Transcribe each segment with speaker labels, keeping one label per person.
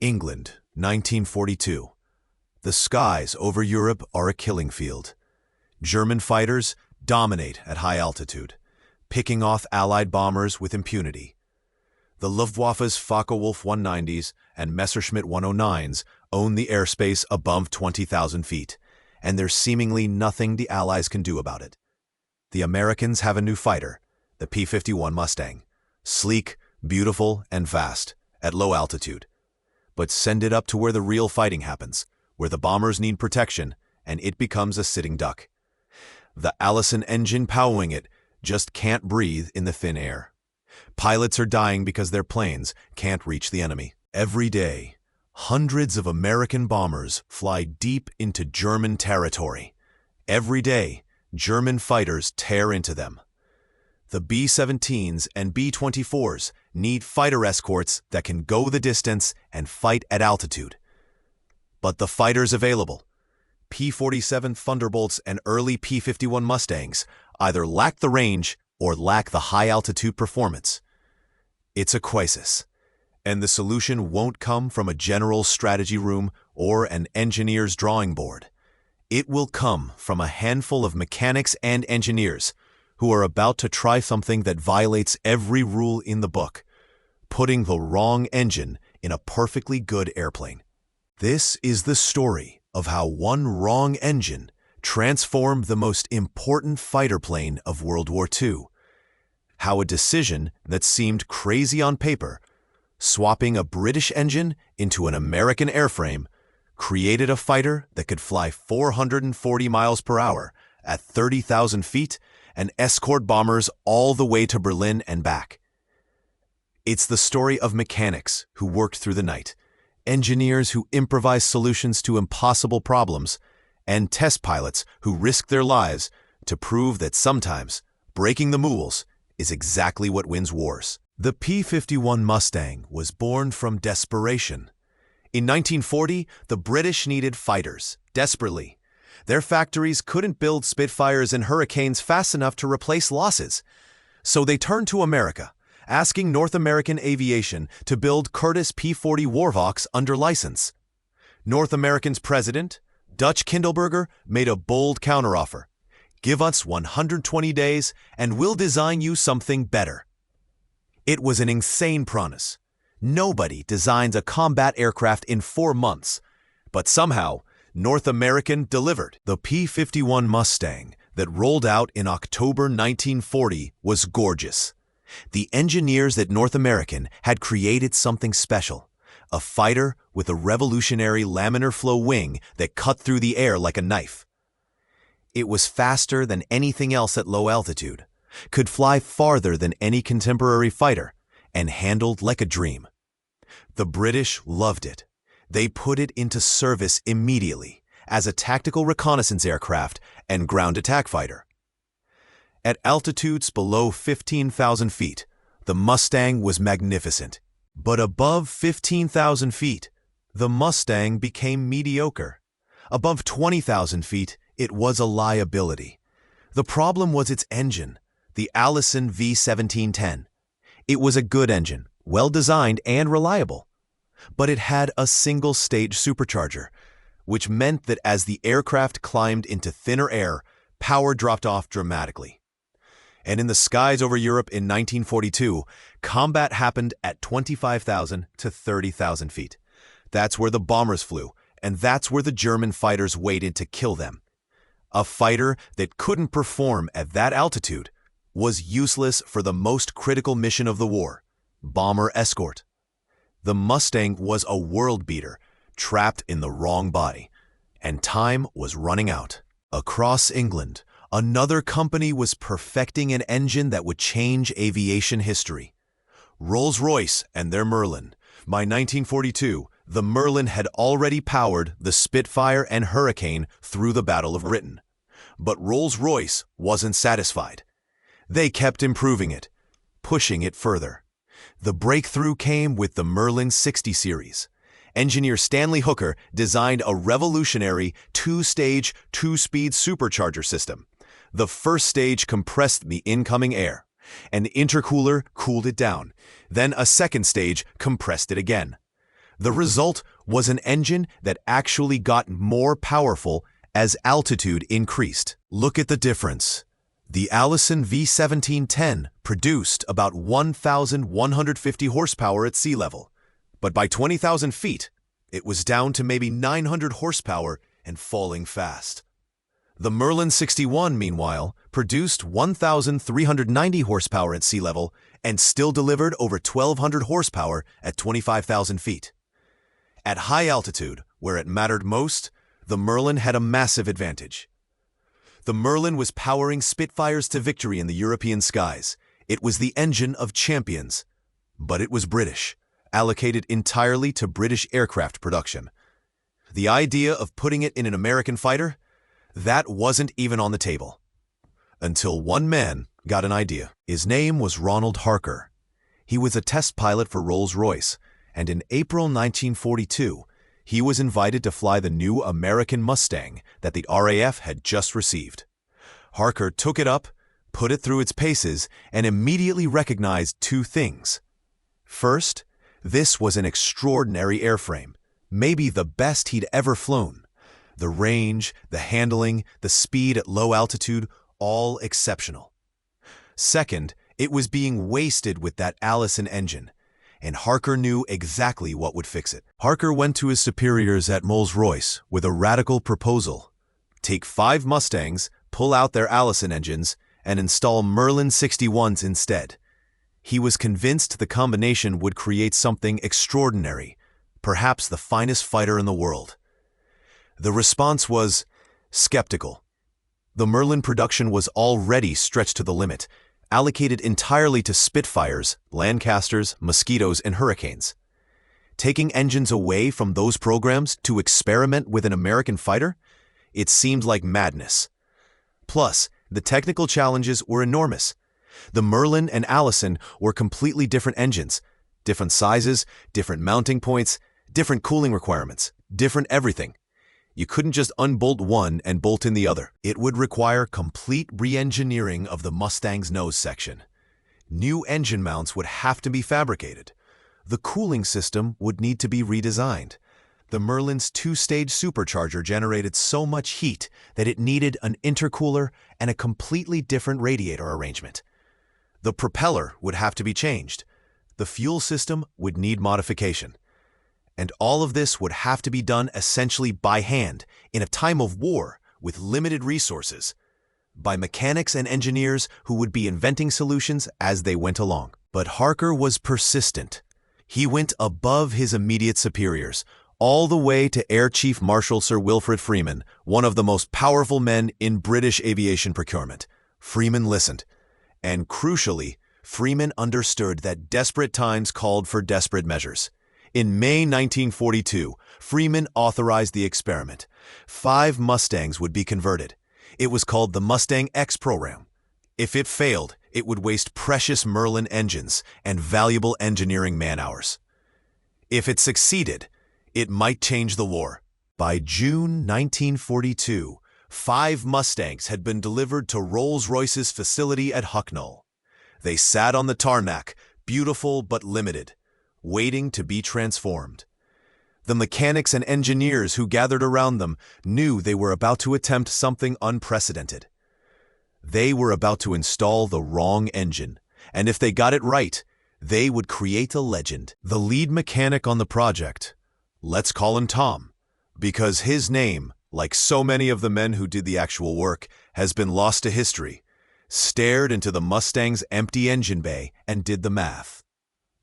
Speaker 1: England, 1942. The skies over Europe are a killing field. German fighters dominate at high altitude, picking off Allied bombers with impunity. The Luftwaffe's Focke-Wulf 190s and Messerschmitt 109s own the airspace above 20,000 feet, and there's seemingly nothing the Allies can do about it. The Americans have a new fighter, the P-51 Mustang. Sleek, beautiful, and fast, at low altitude. But send it up to where the real fighting happens, where the bombers need protection, and it becomes a sitting duck. The Allison engine powering it just can't breathe in the thin air. Pilots are dying because their planes can't reach the enemy. Every day, hundreds of American bombers fly deep into German territory. Every day, German fighters tear into them. The B-17s and B-24s need fighter escorts that can go the distance and fight at altitude. But the fighters available, P-47 Thunderbolts and early P-51 Mustangs, either lack the range or lack the high-altitude performance. It's a crisis, and the solution won't come from a general's strategy room or an engineer's drawing board. It will come from a handful of mechanics and engineers who are about to try something that violates every rule in the book, putting the wrong engine in a perfectly good airplane. This is the story of how one wrong engine transformed the most important fighter plane of World War II. How a decision that seemed crazy on paper, swapping a British engine into an American airframe, created a fighter that could fly 440 miles per hour at 30,000 feet and escort bombers all the way to Berlin and back. It's the story of mechanics who worked through the night, engineers who improvised solutions to impossible problems, and test pilots who risked their lives to prove that sometimes breaking the rules is exactly what wins wars. The P-51 Mustang was born from desperation. In 1940, the British needed fighters, desperately. Their factories couldn't build Spitfires and Hurricanes fast enough to replace losses. So they turned to America, asking North American Aviation to build Curtiss P-40 Warhawks under license. North American's president, Dutch Kindleberger, made a bold counteroffer. Give us 120 days and we'll design you something better. It was an insane promise. Nobody designs a combat aircraft in 4 months, but somehow, North American delivered. The P-51 Mustang that rolled out in October 1940 was gorgeous. The engineers at North American had created something special, a fighter with a revolutionary laminar flow wing that cut through the air like a knife. It was faster than anything else at low altitude, could fly farther than any contemporary fighter, and handled like a dream. The British loved it. They put it into service immediately as a tactical reconnaissance aircraft and ground attack fighter. At altitudes below 15,000 feet, the Mustang was magnificent. But above 15,000 feet, the Mustang became mediocre. Above 20,000 feet, it was a liability. The problem was its engine, the Allison V-1710. It was a good engine, well-designed and reliable. But it had a single-stage supercharger, which meant that as the aircraft climbed into thinner air, power dropped off dramatically. And in the skies over Europe in 1942, combat happened at 25,000 to 30,000 feet. That's where the bombers flew, and that's where the German fighters waited to kill them. A fighter that couldn't perform at that altitude was useless for the most critical mission of the war, bomber escort. The Mustang was a world beater, trapped in the wrong body, and time was running out. Across England, another company was perfecting an engine that would change aviation history. Rolls-Royce and their Merlin. By 1942, the Merlin had already powered the Spitfire and Hurricane through the Battle of Britain. But Rolls-Royce wasn't satisfied. They kept improving it, pushing it further. The breakthrough came with the Merlin 60 series. Engineer Stanley Hooker designed a revolutionary 2-stage, 2-speed supercharger system. The first stage compressed the incoming air. An intercooler cooled it down. Then a second stage compressed it again. The result was an engine that actually got more powerful as altitude increased. Look at the difference. The Allison V-1710 produced about 1,150 horsepower at sea level, but by 20,000 feet, it was down to maybe 900 horsepower and falling fast. The Merlin 61, meanwhile, produced 1,390 horsepower at sea level and still delivered over 1,200 horsepower at 25,000 feet. At high altitude, where it mattered most, the Merlin had a massive advantage. The Merlin was powering Spitfires to victory in the European skies. It was the engine of champions. But it was British, allocated entirely to British aircraft production. The idea of putting it in an American fighter? That wasn't even on the table. Until one man got an idea. His name was Ronald Harker. He was a test pilot for Rolls-Royce, and in April 1942, he was invited to fly the new American Mustang that the RAF had just received. Harker took it up, put it through its paces, and immediately recognized two things. First, this was an extraordinary airframe, maybe the best he'd ever flown. The range, the handling, the speed at low altitude, all exceptional. Second, it was being wasted with that Allison engine, and Harker knew exactly what would fix it. Harker went to his superiors at Rolls-Royce with a radical proposal. Take 5 Mustangs, pull out their Allison engines, and install Merlin 61s instead. He was convinced the combination would create something extraordinary, perhaps the finest fighter in the world. The response was skeptical. The Merlin production was already stretched to the limit, allocated entirely to Spitfires, Lancasters, Mosquitoes, and Hurricanes. Taking engines away from those programs to experiment with an American fighter? It seemed like madness. Plus, the technical challenges were enormous. The Merlin and Allison were completely different engines, different sizes, different mounting points, different cooling requirements, different everything. You couldn't just unbolt one and bolt in the other. It would require complete re-engineering of the Mustang's nose section. New engine mounts would have to be fabricated. The cooling system would need to be redesigned. The Merlin's 2-stage supercharger generated so much heat that it needed an intercooler and a completely different radiator arrangement. The propeller would have to be changed. The fuel system would need modification. And all of this would have to be done essentially by hand, in a time of war, with limited resources, by mechanics and engineers who would be inventing solutions as they went along. But Harker was persistent. He went above his immediate superiors, all the way to Air Chief Marshal Sir Wilfrid Freeman, one of the most powerful men in British aviation procurement. Freeman listened. And crucially, Freeman understood that desperate times called for desperate measures. In May 1942, Freeman authorized the experiment. 5 Mustangs would be converted. It was called the Mustang X program. If it failed, it would waste precious Merlin engines and valuable engineering man-hours. If it succeeded, it might change the war. By June 1942, 5 Mustangs had been delivered to Rolls-Royce's facility at Hucknall. They sat on the tarmac, beautiful but limited, waiting to be transformed. The mechanics and engineers who gathered around them knew they were about to attempt something unprecedented. They were about to install the wrong engine, and if they got it right, they would create a legend. The lead mechanic on the project, let's call him Tom, because his name, like so many of the men who did the actual work, has been lost to history, stared into the Mustang's empty engine bay and did the math.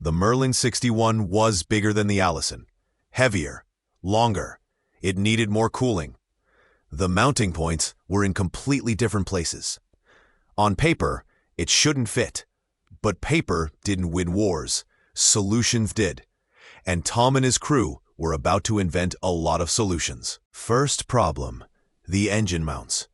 Speaker 1: The Merlin 61 was bigger than the Allison, heavier, longer. It needed more cooling. The mounting points were in completely different places. On paper, it shouldn't fit, but paper didn't win wars. Solutions did. And Tom and his crew were about to invent a lot of solutions. First problem, the engine mounts.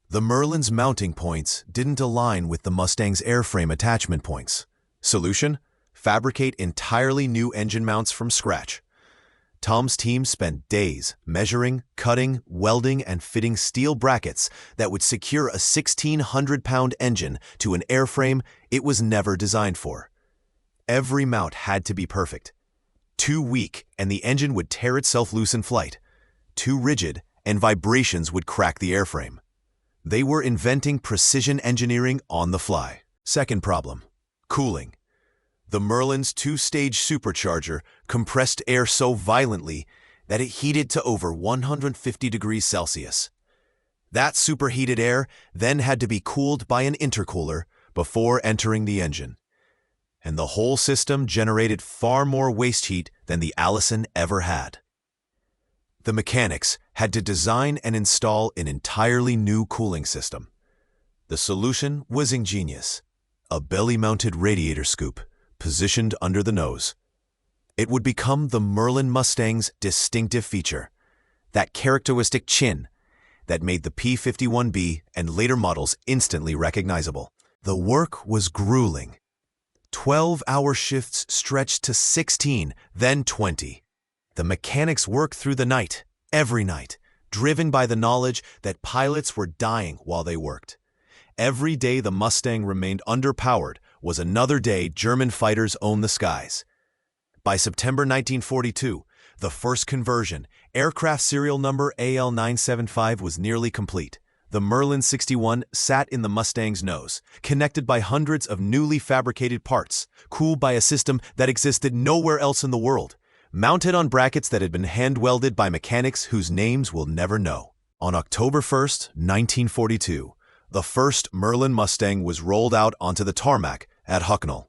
Speaker 1: The Merlin's mounting points didn't align with the Mustang's airframe attachment points. Solution? Fabricate entirely new engine mounts from scratch. Tom's team spent days measuring, cutting, welding, and fitting steel brackets that would secure a 1,600-pound engine to an airframe it was never designed for. Every mount had to be perfect. Too weak, and the engine would tear itself loose in flight. Too rigid, and vibrations would crack the airframe. They were inventing precision engineering on the fly. Second problem: cooling. The Merlin's two-stage supercharger compressed air so violently that it heated to over 150 degrees Celsius. That superheated air then had to be cooled by an intercooler before entering the engine. And the whole system generated far more waste heat than the Allison ever had. The mechanics had to design and install an entirely new cooling system. The solution was ingenious: a belly-mounted radiator scoop positioned under the nose. It would become the Merlin Mustang's distinctive feature, that characteristic chin that made the P-51B and later models instantly recognizable. The work was grueling. 12-hour shifts stretched to 16, then 20. The mechanics worked through the night, every night, driven by the knowledge that pilots were dying while they worked. Every day the Mustang remained underpowered was another day German fighters owned the skies. By September 1942, the first conversion, aircraft serial number AL975, was nearly complete. The Merlin 61 sat in the Mustang's nose, connected by hundreds of newly fabricated parts, cooled by a system that existed nowhere else in the world, mounted on brackets that had been hand-welded by mechanics whose names we'll never know. On October 1st, 1942, the first Merlin Mustang was rolled out onto the tarmac at Hucknall.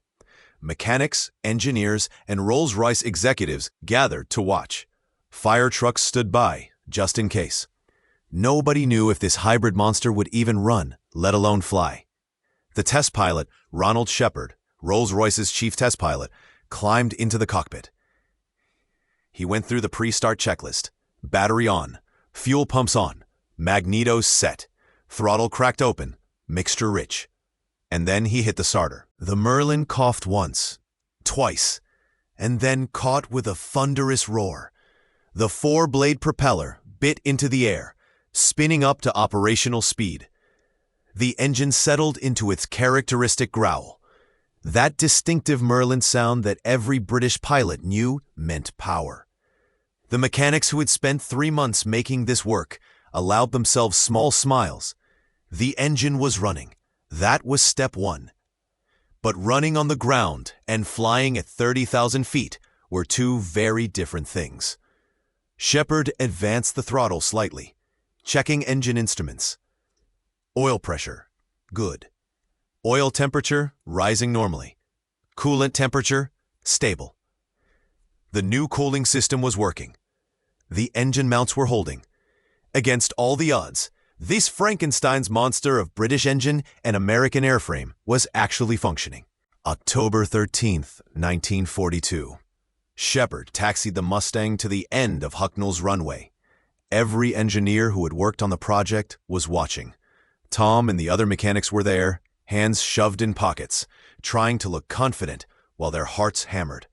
Speaker 1: Mechanics, engineers, and Rolls-Royce executives gathered to watch. Fire trucks stood by, just in case. Nobody knew if this hybrid monster would even run, let alone fly. The test pilot, Ronald Harker, Rolls-Royce's chief test pilot, climbed into the cockpit. He went through the pre-start checklist: battery on, fuel pumps on, magnetos set, throttle cracked open, mixture rich. And then he hit the starter. The Merlin coughed once, twice, and then caught with a thunderous roar. The four-blade propeller bit into the air, spinning up to operational speed. The engine settled into its characteristic growl. That distinctive Merlin sound that every British pilot knew meant power. The mechanics who had spent 3 months making this work allowed themselves small smiles. The engine was running. That was step one. But running on the ground and flying at 30,000 feet were two very different things. Shepard advanced the throttle slightly, checking engine instruments. Oil pressure, good. Oil temperature, rising normally. Coolant temperature, stable. The new cooling system was working. The engine mounts were holding. Against all the odds, this Frankenstein's monster of British engine and American airframe was actually functioning. October 13th, 1942. Shepard taxied the Mustang to the end of Hucknall's runway. Every engineer who had worked on the project was watching. Tom and the other mechanics were there, hands shoved in pockets, trying to look confident while their hearts hammered.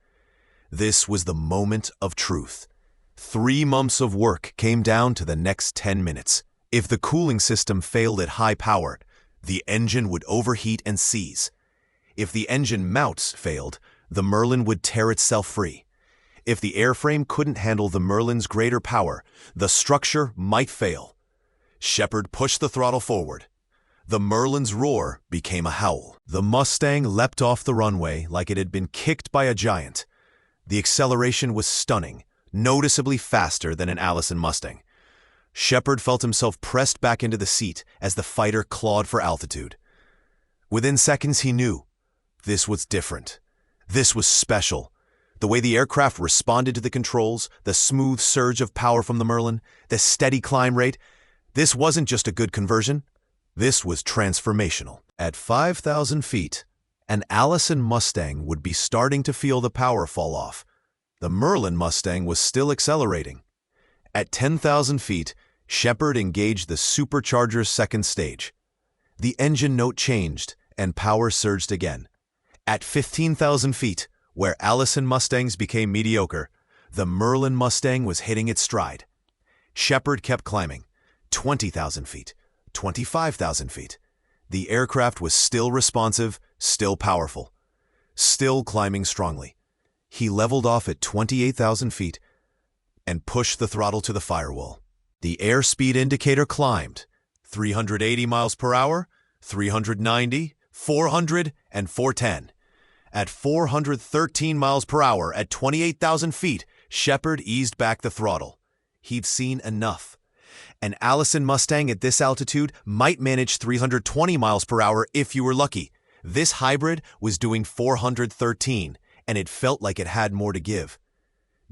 Speaker 1: This was the moment of truth. 3 months of work came down to the next 10 minutes. If the cooling system failed at high power, the engine would overheat and seize. If the engine mounts failed, the Merlin would tear itself free. If the airframe couldn't handle the Merlin's greater power, the structure might fail. Shepard pushed the throttle forward. The Merlin's roar became a howl. The Mustang leapt off the runway like it had been kicked by a giant. The acceleration was stunning, noticeably faster than an Allison Mustang. Shepard felt himself pressed back into the seat as the fighter clawed for altitude. Within seconds he knew. This was different. This was special. The way the aircraft responded to the controls, the smooth surge of power from the Merlin, the steady climb rate, this wasn't just a good conversion. This was transformational. At 5,000 feet, an Allison Mustang would be starting to feel the power fall off. The Merlin Mustang was still accelerating. At 10,000 feet, Shepard engaged the supercharger's second stage. The engine note changed, and power surged again. At 15,000 feet, where Allison Mustangs became mediocre, the Merlin Mustang was hitting its stride. Shepard kept climbing. 20,000 feet, 25,000 feet. The aircraft was still responsive, still powerful, still climbing strongly. He leveled off at 28,000 feet and pushed the throttle to the firewall. The airspeed indicator climbed 380 miles per hour, 390, 400, and 410. At 413 miles per hour at 28,000 feet, Shepard eased back the throttle. He'd seen enough. An Allison Mustang at this altitude might manage 320 miles per hour if you were lucky. This hybrid was doing 413, and it felt like it had more to give.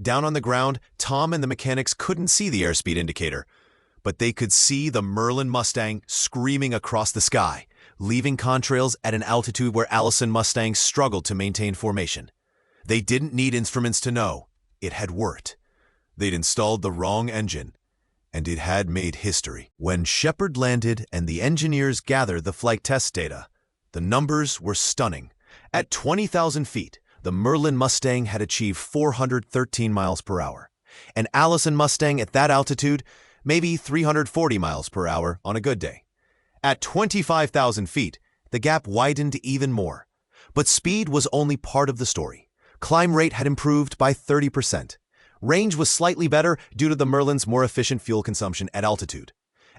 Speaker 1: Down on the ground, Tom and the mechanics couldn't see the airspeed indicator, but they could see the Merlin Mustang screaming across the sky, leaving contrails at an altitude where Allison Mustangs struggled to maintain formation. They didn't need instruments to know it had worked. They'd installed the wrong engine, and it had made history. When Shepard landed and the engineers gathered the flight test data, the numbers were stunning. At 20,000 feet, the Merlin Mustang had achieved 413 miles per hour. An Allison Mustang at that altitude, maybe 340 miles per hour on a good day. At 25,000 feet, the gap widened even more. But speed was only part of the story. Climb rate had improved by 30%. Range was slightly better due to the Merlin's more efficient fuel consumption at altitude.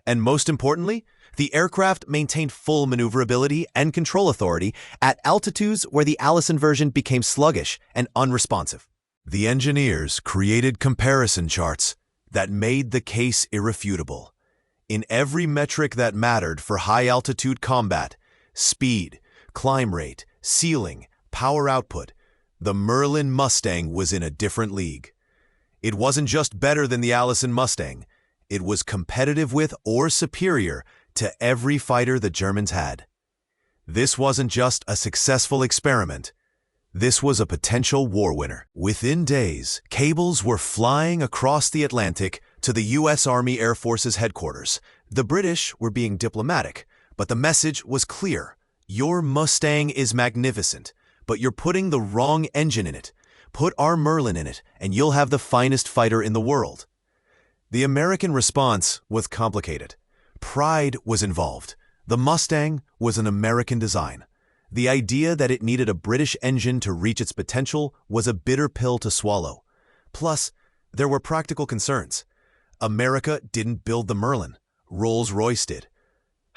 Speaker 1: And most importantly, the aircraft maintained full maneuverability and control authority at altitudes where the Allison version became sluggish and unresponsive. The engineers created comparison charts that made the case irrefutable. In every metric that mattered for high-altitude combat, speed, climb rate, ceiling, power output, the Merlin Mustang was in a different league. It wasn't just better than the Allison Mustang, it was competitive with or superior to every fighter the Germans had. This wasn't just a successful experiment. This was a potential war winner. Within days, cables were flying across the Atlantic to the U.S. Army Air Force's headquarters. The British were being diplomatic, but the message was clear. Your Mustang is magnificent, but you're putting the wrong engine in it. Put our Merlin in it, and you'll have the finest fighter in the world. The American response was complicated. Pride was involved. The Mustang was an American design. The idea that it needed a British engine to reach its potential was a bitter pill to swallow. Plus, there were practical concerns. America didn't build the Merlin. Rolls-Royce did.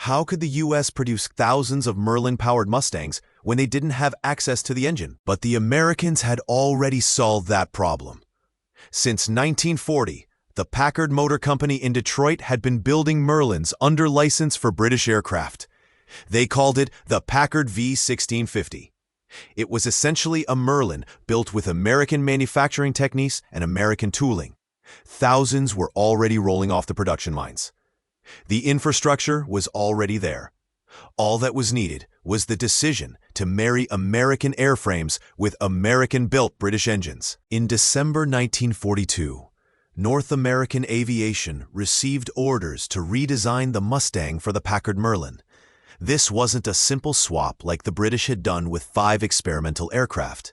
Speaker 1: How could the U.S. produce thousands of Merlin-powered Mustangs when they didn't have access to the engine? But the Americans had already solved that problem. Since 1940, the Packard Motor Company in Detroit had been building Merlins under license for British aircraft. They called it the Packard V-1650. It was essentially a Merlin built with American manufacturing techniques and American tooling. Thousands were already rolling off the production lines. The infrastructure was already there. All that was needed was the decision to marry American airframes with American-built British engines. In December 1942, North American Aviation received orders to redesign the Mustang for the Packard Merlin. This wasn't a simple swap like the British had done with 5 experimental aircraft.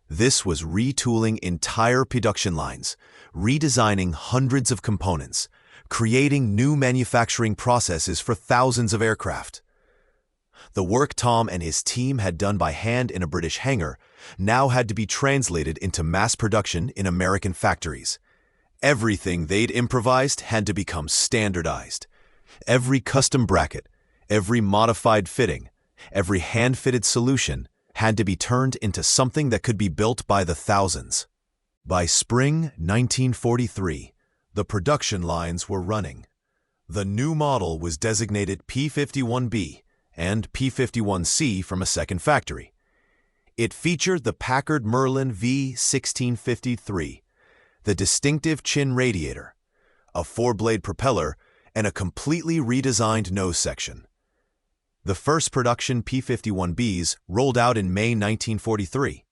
Speaker 1: This was retooling entire production lines, redesigning hundreds of components, creating new manufacturing processes for thousands of aircraft. The work Tom and his team had done by hand in a British hangar now had to be translated into mass production in American factories. Everything they'd improvised had to become standardized. Every custom bracket, every modified fitting, every hand-fitted solution had to be turned into something that could be built by the thousands. By spring 1943, the production lines were running. The new model was designated P-51B and P-51C from a second factory. It featured the Packard Merlin V-1653, the distinctive chin radiator, a 4-blade propeller, and a completely redesigned nose section. The first production P-51Bs rolled out in May 1943.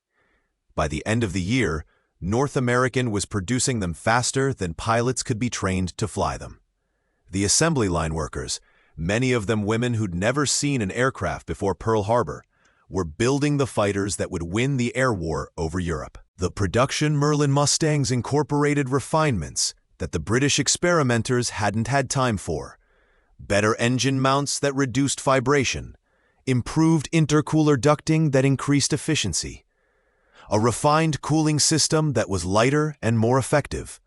Speaker 1: By the end of the year, North American was producing them faster than pilots could be trained to fly them. The assembly line workers, many of them women who'd never seen an aircraft before Pearl Harbor, were building the fighters that would win the air war over Europe. The production Merlin Mustangs incorporated refinements that the British experimenters hadn't had time for. Better engine mounts that reduced vibration, improved intercooler ducting that increased efficiency, a refined cooling system that was lighter and more effective.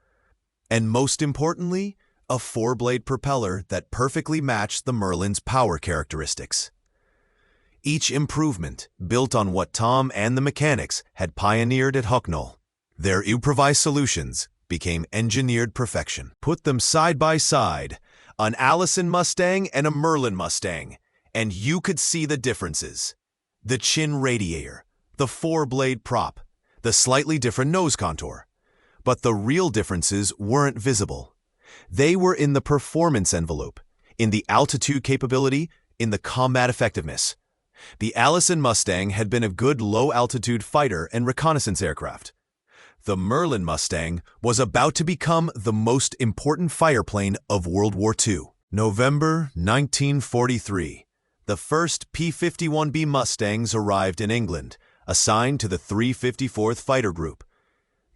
Speaker 1: And most importantly, a four-blade propeller that perfectly matched the Merlin's power characteristics. Each improvement built on what Tom and the mechanics had pioneered at Hucknall. Their improvised solutions became engineered perfection. Put them side by side, an Allison Mustang and a Merlin Mustang, and you could see the differences. The chin radiator, the four-blade prop, the slightly different nose contour. But the real differences weren't visible. They were in the performance envelope, in the altitude capability, in the combat effectiveness. The Allison Mustang had been a good low-altitude fighter and reconnaissance aircraft. The Merlin Mustang was about to become the most important fireplane of World War II. November 1943. The first P-51B Mustangs arrived in England, assigned to the 354th Fighter Group.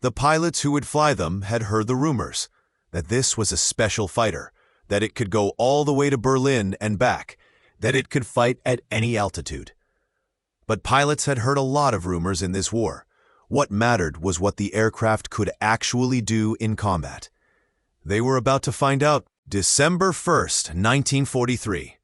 Speaker 1: The pilots who would fly them had heard the rumors that this was a special fighter, that it could go all the way to Berlin and back, that it could fight at any altitude. But pilots had heard a lot of rumors in this war. What mattered was what the aircraft could actually do in combat. They were about to find out. December 1st, 1943.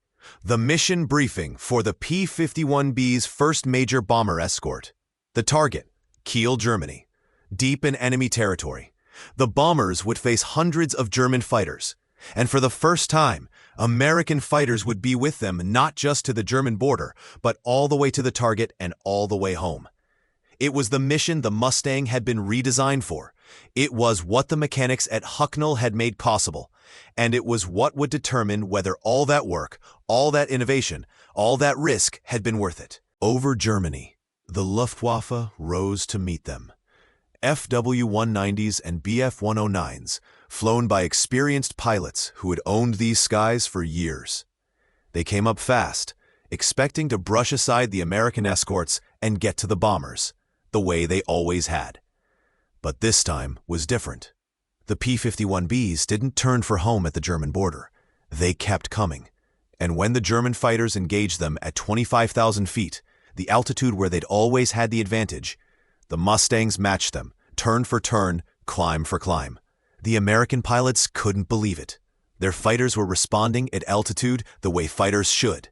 Speaker 1: The mission briefing for the P-51B's first major bomber escort. The target, Kiel, Germany. Deep in enemy territory, the bombers would face hundreds of German fighters. And for the first time, American fighters would be with them not just to the German border, but all the way to the target and all the way home. It was the mission the Mustang had been redesigned for. It was what the mechanics at Hucknall had made possible. And it was what would determine whether all that work, all that innovation, all that risk had been worth it. Over Germany, the Luftwaffe rose to meet them. FW-190s and Bf-109s, flown by experienced pilots who had owned these skies for years. They came up fast, expecting to brush aside the American escorts and get to the bombers, the way they always had. But this time was different. The P-51Bs didn't turn for home at the German border. They kept coming. And when the German fighters engaged them at 25,000 feet, the altitude where they'd always had the advantage, the Mustangs matched them, turn for turn, climb for climb. The American pilots couldn't believe it. Their fighters were responding at altitude the way fighters should.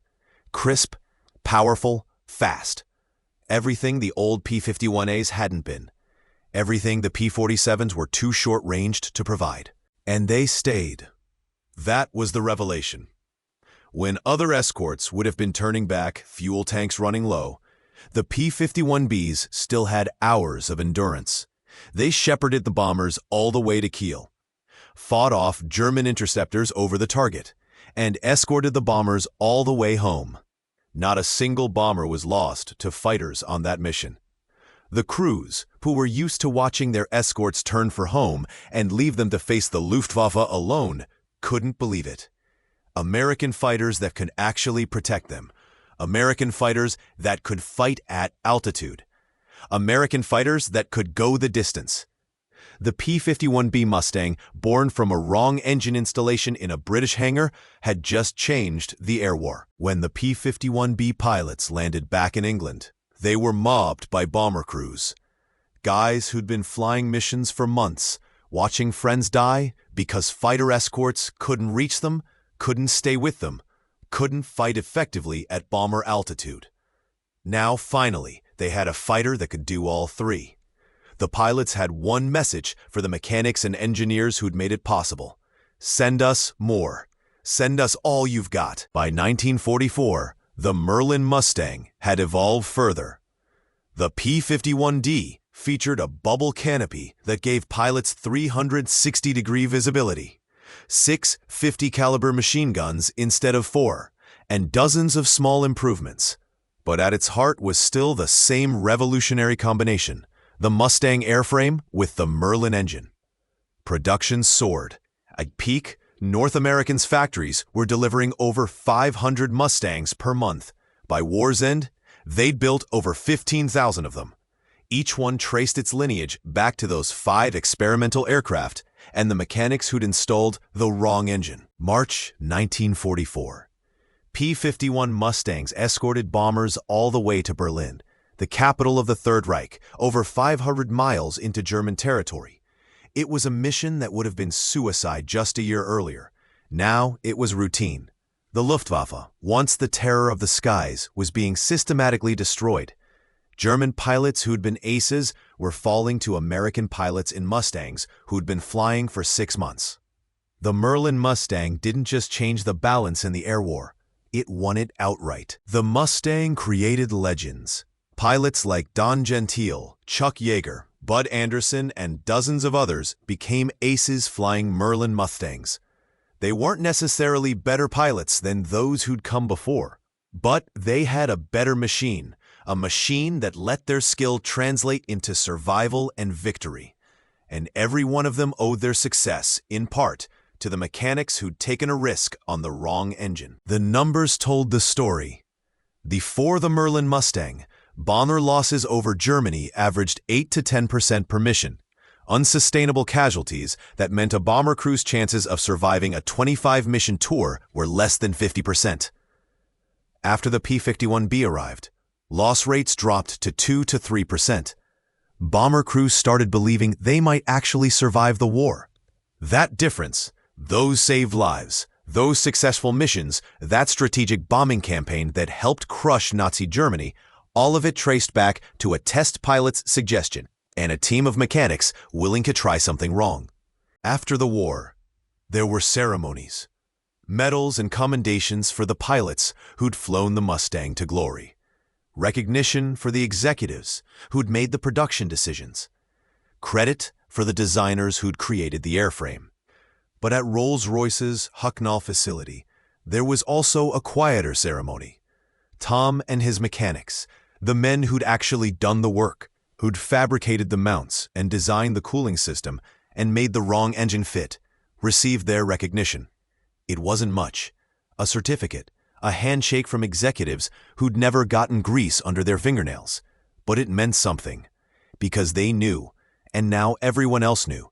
Speaker 1: Crisp, powerful, fast. Everything the old P-51As hadn't been. Everything the P-47s were too short-ranged to provide. And they stayed. That was the revelation. When other escorts would have been turning back, fuel tanks running low, the P-51Bs still had hours of endurance. They shepherded the bombers all the way to Kiel, fought off German interceptors over the target, and escorted the bombers all the way home. Not a single bomber was lost to fighters on that mission. The crews, who were used to watching their escorts turn for home and leave them to face the Luftwaffe alone, couldn't believe it. American fighters that could actually protect them. American fighters that could fight at altitude. American fighters that could go the distance. The P-51B Mustang, born from a wrong engine installation in a British hangar, had just changed the air war. When the P-51B pilots landed back in England, they were mobbed by bomber crews. Guys who'd been flying missions for months, watching friends die because fighter escorts couldn't reach them, couldn't stay with them, couldn't fight effectively at bomber altitude. Now, finally, they had a fighter that could do all three. The pilots had one message for the mechanics and engineers who'd made it possible. Send us more. Send us all you've got. By 1944, the Merlin Mustang had evolved further. The P-51D featured a bubble canopy that gave pilots 360-degree visibility, 6 50-caliber machine guns instead of 4, and dozens of small improvements. But at its heart was still the same revolutionary combination, the Mustang airframe with the Merlin engine. Production soared. At peak, North America's factories were delivering over 500 Mustangs per month. By war's end, they'd built over 15,000 of them. Each one traced its lineage back to those 5 experimental aircraft and the mechanics who'd installed the wrong engine. March 1944. P-51 Mustangs escorted bombers all the way to Berlin. the capital of the Third Reich, over 500 miles into German territory. It was a mission that would have been suicide just a year earlier. Now it was routine. The Luftwaffe, once the terror of the skies, was being systematically destroyed. German pilots who'd been aces were falling to American pilots in Mustangs who'd been flying for 6 months. The Merlin Mustang didn't just change the balance in the air war, it won it outright. The Mustang created legends. Pilots like Don Gentile, Chuck Yeager, Bud Anderson, and dozens of others became aces flying Merlin Mustangs. They weren't necessarily better pilots than those who'd come before, but they had a better machine, a machine that let their skill translate into survival and victory. And every one of them owed their success, in part, to the mechanics who'd taken a risk on the wrong engine. The numbers told the story. Before the Merlin Mustang, bomber losses over Germany averaged 8 to 10% per mission, unsustainable casualties that meant a bomber crew's chances of surviving a 25-mission tour were less than 50%. After the P-51B arrived, loss rates dropped to 2 to 3%. Bomber crews started believing they might actually survive the war. That difference, those saved lives, those successful missions, that strategic bombing campaign that helped crush Nazi Germany, all of it traced back to a test pilot's suggestion and a team of mechanics willing to try something wrong. After the war, there were ceremonies, medals and commendations for the pilots who'd flown the Mustang to glory, recognition for the executives who'd made the production decisions, credit for the designers who'd created the airframe. But at Rolls-Royce's Hucknall facility, there was also a quieter ceremony. Tom and his mechanics, the men who'd actually done the work, who'd fabricated the mounts and designed the cooling system and made the wrong engine fit, received their recognition. It wasn't much. A certificate, a handshake from executives who'd never gotten grease under their fingernails. But it meant something, because they knew, and now everyone else knew,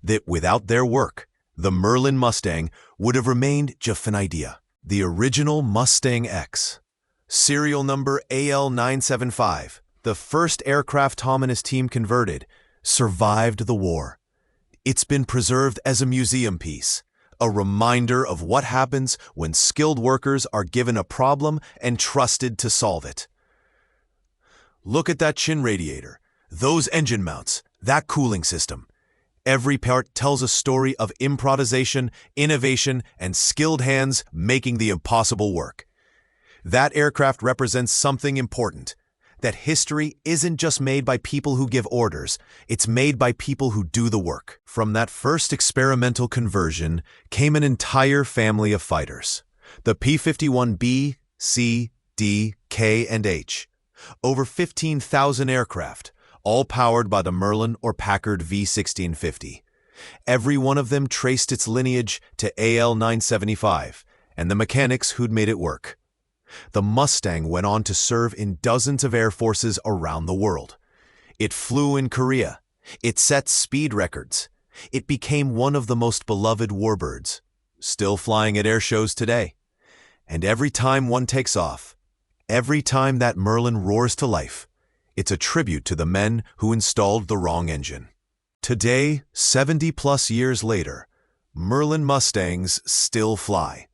Speaker 1: that without their work, the Merlin Mustang would have remained just an idea. The original Mustang X, serial number AL975, the first aircraft Tom and his team converted, survived the war. It's been preserved as a museum piece, a reminder of what happens when skilled workers are given a problem and trusted to solve it. Look at that chin radiator, those engine mounts, that cooling system. Every part tells a story of improvisation, innovation, and skilled hands making the impossible work. That aircraft represents something important, that history isn't just made by people who give orders, it's made by people who do the work. From that first experimental conversion came an entire family of fighters. The P-51B, C, D, K, and H. Over 15,000 aircraft, all powered by the Merlin or Packard V-1650. Every one of them traced its lineage to AL975 and the mechanics who'd made it work. The Mustang went on to serve in dozens of air forces around the world. It flew in Korea. It set speed records. It became one of the most beloved Warbirds, still flying at air shows today. And every time one takes off, every time that Merlin roars to life, it's a tribute to the men who installed the wrong engine. Today, 70-plus years later, Merlin Mustangs still fly.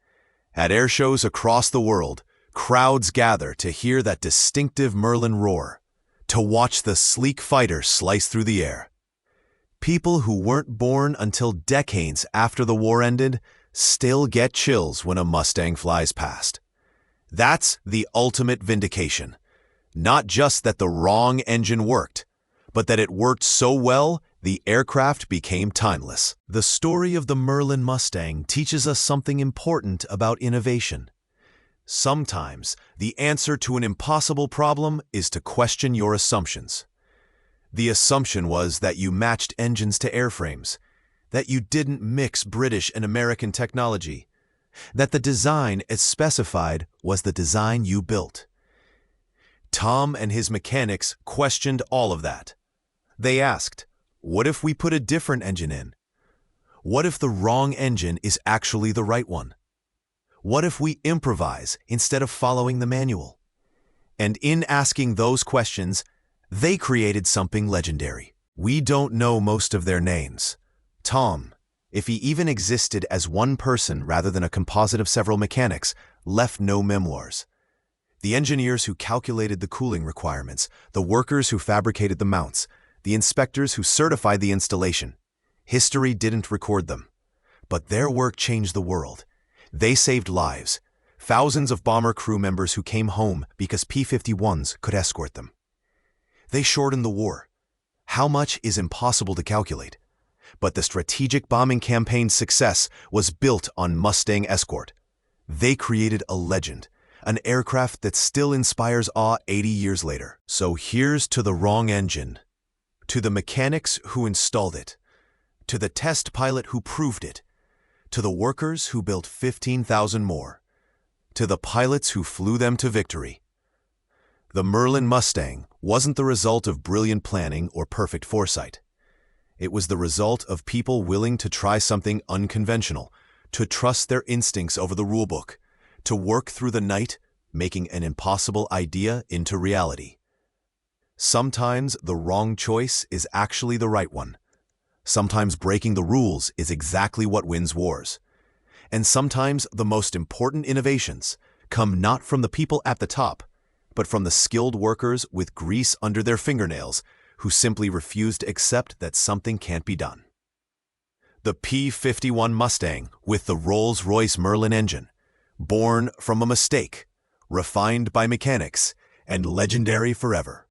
Speaker 1: At air shows across the world, crowds gather to hear that distinctive Merlin roar, to watch the sleek fighter slice through the air. People who weren't born until decades after the war ended still get chills when a Mustang flies past. That's the ultimate vindication. Not just that the wrong engine worked, but that it worked so well, the aircraft became timeless. The story of the Merlin Mustang teaches us something important about innovation. Sometimes, the answer to an impossible problem is to question your assumptions. The assumption was that you matched engines to airframes, that you didn't mix British and American technology, that the design as specified was the design you built. Tom and his mechanics questioned all of that. They asked, what if we put a different engine in? What if the wrong engine is actually the right one? What if we improvise instead of following the manual? And in asking those questions, they created something legendary. We don't know most of their names. Tom, if he even existed as one person rather than a composite of several mechanics, left no memoirs. The engineers who calculated the cooling requirements, the workers who fabricated the mounts, the inspectors who certified the installation. History didn't record them. But their work changed the world. They saved lives. Thousands of bomber crew members who came home because P-51s could escort them. They shortened the war. How much is impossible to calculate. But the strategic bombing campaign's success was built on Mustang Escort. They created a legend, an aircraft that still inspires awe 80 years later. So here's to the wrong engine, to the mechanics who installed it, to the test pilot who proved it, to the workers who built 15,000 more, to the pilots who flew them to victory. The Merlin Mustang wasn't the result of brilliant planning or perfect foresight. It was the result of people willing to try something unconventional, to trust their instincts over the rulebook, to work through the night, making an impossible idea into reality. Sometimes the wrong choice is actually the right one. Sometimes breaking the rules is exactly what wins wars. And sometimes the most important innovations come not from the people at the top, but from the skilled workers with grease under their fingernails who simply refuse to accept that something can't be done. The P-51 Mustang with the Rolls-Royce Merlin engine, born from a mistake, refined by mechanics, and legendary forever.